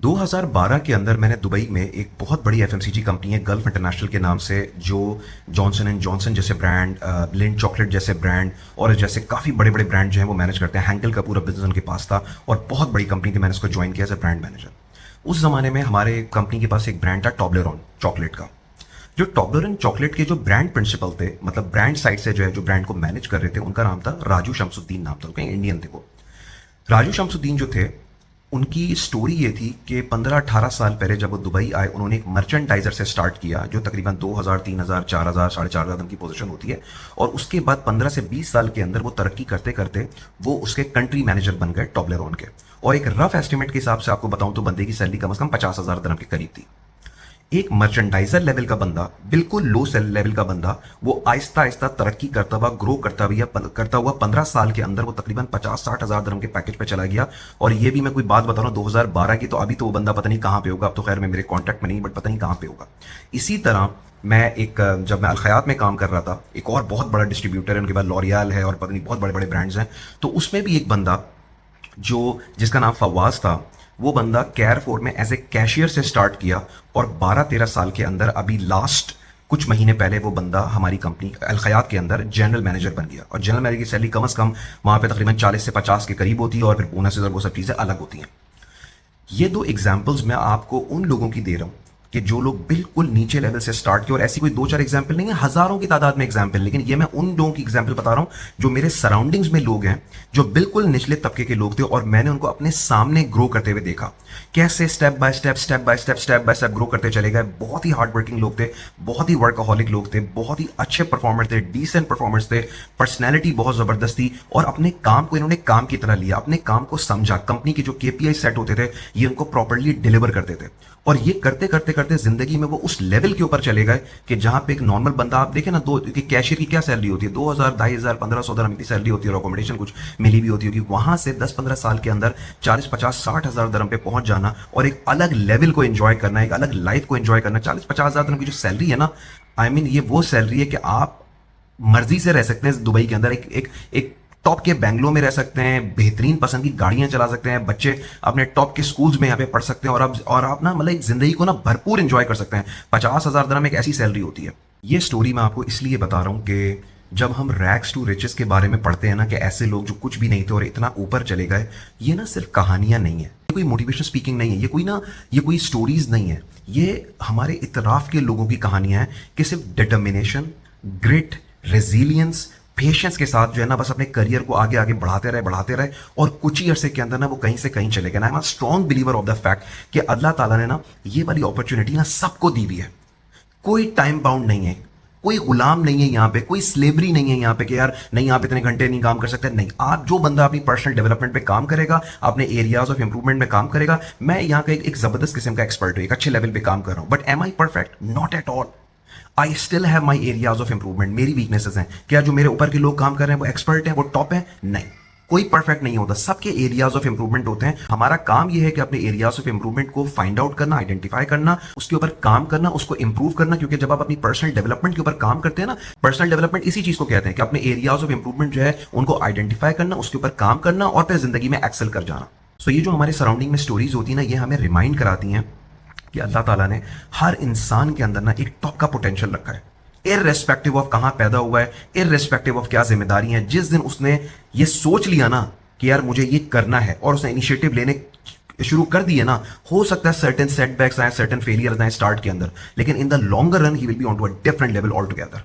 2012 के अंदर मैंने दुबई में एक बहुत बड़ी एफएमसीजी कंपनी है गल्फ इंटरनेशनल के नाम से, जो जॉनसन एंड जॉनसन जैसे ब्रांड, लिंड चॉकलेट जैसे ब्रांड और जैसे काफ़ी बड़े बड़े ब्रांड जो हैं वो मैनेज करते हैं। हैंकल का पूरा बिजनेस उनके पास था और बहुत बड़ी कंपनी थी। मैंने उसको ज्वाइन किया एज ए ब्रांड मैनेजर। उस ज़माने में हमारे कंपनी के पास एक ब्रांड था टॉबलेरोन चॉकलेट का। जो टॉबलेरोन चॉकलेट के जो ब्रांड प्रिंसिपल थे, मतलब ब्रांड साइड से जो है जो ब्रांड को मैनेज कर रहे थे, उनका नाम था राजू शमसुद्दीन, नाम था उनका, इंडियन थे वो। राजू शमसुद्दीन जो थे, उनकी स्टोरी ये थी कि 15-18 साल पहले जब वो दुबई आए, उन्होंने एक मर्चेंडाइजर से स्टार्ट किया जो तकरीबन 2000, 3000, 4000, 4500 की पोजीशन होती है। और उसके बाद 15 से 20 साल के अंदर वो तरक्की करते करते वो उसके कंट्री मैनेजर बन गए टॉबलेरोन के। और एक रफ एस्टिमेट के हिसाब से आपको बताऊं तो बंदे की सैलरी कम से कम 50,000 दिरहम के करीब थी। एक मर्चेंडाइजर लेवल का बंदा, बिल्कुल लो सेल लेवल का बंदा, वो आहिस्ता आहिस्ता तरक्की करता हुआ, ग्रो करता हुआ 15 साल के अंदर वो तकरीबन 50-60 हजार दिरहम के पैकेज पे चला गया। और ये भी मैं कोई बात बता रहा हूँ 2012 की, तो अभी तो वो बंदा पता नहीं कहाँ पे होगा। अब तो खैर मैं मेरे कॉन्टैक्ट में नहीं, बट पता नहीं कहाँ पे होगा। इसी तरह जब मैं अलखयात में काम कर रहा था, एक और बहुत बड़ा डिस्ट्रीब्यूटर है, उनके पास लॉरियल है और पता नहीं बहुत बड़े बड़े ब्रांड्स हैं, तो उसमें भी एक बंदा जिसका नाम फवाज था, वो बंदा केयरफोर में एज ए कैशियर से स्टार्ट किया और 12-13 साल के अंदर, अभी लास्ट कुछ महीने पहले, वो बंदा हमारी कंपनी अलखयात के अंदर जनरल मैनेजर बन गया। और जनरल मैनेजर की सैलरी कम से कम वहां पे तकरीबन 40 से 50 के करीब होती है और फिर बोनस और वो सब चीज़ें अलग होती हैं। ये दो एग्जाम्पल्स मैं आपको उन लोगों की दे रहा हूं कि जो लोग बिल्कुल नीचे लेवल से स्टार्ट किए, और ऐसी कोई 2-4 एग्जाम्पल नहीं है, हजारों की तादाद में एग्जाम्पल, लेकिन ये मैं उन लोगों की एग्जाम्पल बता रहा हूं जो मेरे सराउंडिंग्स में लोग हैं, जो बिल्कुल निचले तबके के लोग थे और मैंने उनको अपने सामने ग्रो करते हुए देखा। कैसे स्टेप बाय स्टेप ग्रो करते चले गए। बहुत ही हार्ड वर्किंग लोग थे, बहुत ही वर्कaholic लोग थे, बहुत ही अच्छे परफॉर्मर थे, डिसेंट परफॉर्मर्स थे, पर्सनैलिटी बहुत जबरदस्त थी, और अपने काम को इन्होंने काम की तरह लिया, अपने काम को समझा। कंपनी के जो KPI सेट होते थे, ये उनको प्रॉपरली डिलीवर करते थे। और ये करते करते करते जिंदगी में वो उस लेवल के ऊपर चले गए कि जहां पे एक नॉर्मल बंदा, आप देखें ना, कैशियर की क्या सैलरी होती है, 2000, 2500, 1500 दिरहम की सैलरी होती है, और अकोमोडेशन कुछ मिली भी होती होगी। वहां से 10-15 साल के अंदर 40, 50, 60 हजार दिरहम पे पहुंच जाना और एक अलग लेवल को एंजॉय करना, एक अलग लाइफ को एंजॉय करना। 40-50 हजार दिरहम की जो सैलरी है ना, ये वो सैलरी है कि आप मर्जी से रह सकते हैं दुबई के अंदर, एक टॉप के बैंगलोर में रह सकते हैं, बेहतरीन पसंद की गाड़ियां चला सकते हैं, बच्चे अपने टॉप के स्कूल्स में यहाँ पे पढ़ सकते हैं, और आप ना मतलब एक जिंदगी को ना भरपूर एंजॉय कर सकते हैं। 50,000 दिरहम एक ऐसी सैलरी होती है। ये स्टोरी मैं आपको इसलिए बता रहा हूँ कि जब हम रैग्स टू रिचेस के बारे में पढ़ते हैं ना, कि ऐसे लोग जो कुछ भी नहीं थे और इतना ऊपर चले गए, ये ना सिर्फ कहानियां नहीं है, कोई मोटिवेशन स्पीकिंग नहीं है, ये कोई स्टोरीज नहीं है, ये हमारे इतराफ के लोगों की कहानियां हैं कि सिर्फ डिटर्मिनेशन, ग्रिट, रेजिलियंस, पेशेंस के साथ जो है ना, बस अपने करियर को आगे आगे बढ़ाते रहे और कुछ ही अरसे के अंदर ना वो कहीं से कहीं चले गए। I am a strong believer of the fact कि अल्लाह ताला ने ना ये वाली अपॉर्चुनिटी ना सबको दी हुई है। कोई टाइम बाउंड नहीं है, कोई गुलाम नहीं है यहाँ पे, कोई स्लेवरी नहीं है यहाँ पे कि यार नहीं आप इतने घंटे नहीं काम कर सकते। नहीं, आप जो बंदा अपनी पर्सनल डेवलपमेंट पे काम करेगा, अपने एरियाज ऑफ इंप्रूवमेंट में काम करेगा। मैं यहाँ का एक जबरदस्त किस्म का एक्सपर्ट हूँ, एक अच्छे लेवल पे काम कर रहा हूँ, but am I perfect? Not at all. I still have my areas of improvement. मेरी वीकनेसेस हैं। क्या जो मेरे ऊपर के लोग काम कर रहे हैं वो एक्सपर्ट हैं, वो टॉप है? नहीं, कोई परफेक्ट नहीं होता, सबके एरियाज ऑफ इंप्रूवमेंट होते हैं। हमारा काम यह है कि अपने एरियाज ऑफ इंप्रूवमेंट को फाइंड आउट करना, आइडेंटिफाई करना, उसके ऊपर काम करना, उसको इंप्रूव करना। क्योंकि जब आप अपनी पर्सनल डेवलपमेंट के ऊपर काम करते हैं ना, पर्सनल डेवलपमेंट इसी चीज को कहते हैं कि अपने एरियाज ऑफ इंप्रूवमेंट जो है उनको आइडेंटिफाई करना, उसके ऊपर काम करना और फिर जिंदगी में एक्सेल कर जाना। सो ये जो हमारे सराउंडिंग में स्टोरीज होती है ना, ये हमें रिमाइंड कराती हैं कि अल्लाह ताला ने हर इंसान के अंदर ना एक टॉप का पोटेंशियल रखा है, इररेस्पेक्टिव ऑफ कहां पैदा हुआ है, इररेस्पेक्टिव ऑफ क्या जिम्मेदारी है। जिस दिन उसने ये सोच लिया ना कि यार मुझे ये करना है और उसने इनिशिएटिव लेने शुरू कर दिए ना, हो सकता है सर्टेन सेटबैक्स आए, सर्टेन फेलियर्स आए स्टार्ट के अंदर, लेकिन in the longer run he will be on to a different level all together.